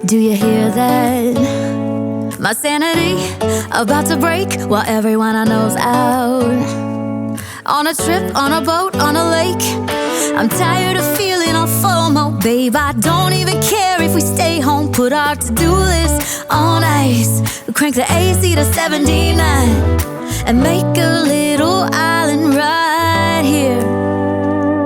Do you hear that? My sanity about to break while everyone I know's out. On a trip, on a boat, on a lake. I'm tired of feeling all FOMO, babe. I don't even care if we stay home. Put our to-do list on ice. Crank the AC to 79 and make a little island right here.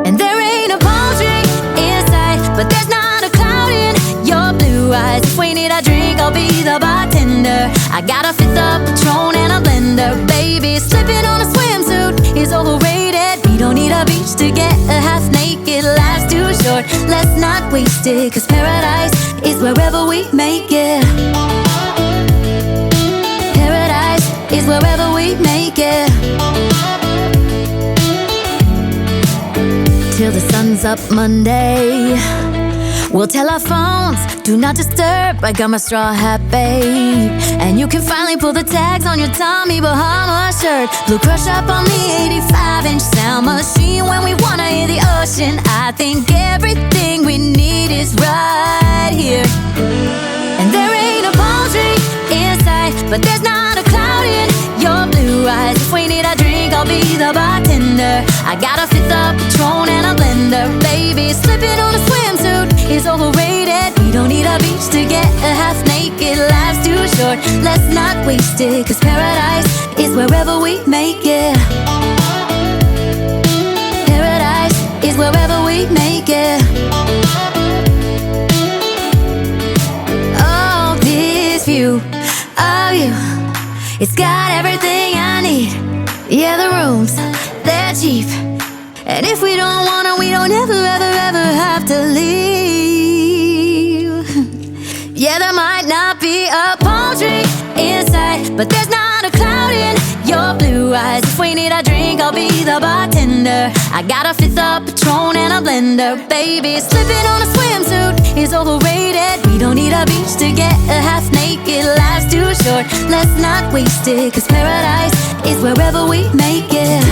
And there ain't a palm tree in sight, but there's not a cloud in your blue eyes. If we need a drink, I'll be the bartender. I got a fifth of Patron and a blender. Baby, slipping on a swimsuit is overrated. We don't need a beach to get a half naked. Life's too short, let's not waste it. Cause paradise is wherever we make it. Paradise is wherever we make it. Till the sun's up Monday, we'll tell our phones, do not disturb. I got my straw hat, babe. And you can finally pull the tags on your Tommy Bahama shirt. Blue crush up on the 85-inch sound machine. When we wanna hear the ocean, I think everything we need is right here. And there ain't a palm tree in sight, but there's not a cloud in your blue eyes. If we need a drink, I'll be the bartender. I got a fifth of Patron and a blender. Baby, slipping on a swimsuit is overrated. We don't need a beach to get a half naked. Life's too short, let's not waste it. Cause paradise is wherever we make it. Paradise is wherever we make it. Oh, this view of you, it's got everything I need. Yeah, the rooms, they're cheap. And if we don't wanna, we don't ever, ever, ever have to leave. Yeah, there might not be a palm tree in sight, but there's not a cloud in your blue eyes. If we need a drink, I'll be the bartender. I got a fifth of Patron and a blender. Baby, slipping on a swimsuit is overrated. We don't need a beach to get a half naked. Life's too short, let's not waste it. Cause paradise is wherever we make it.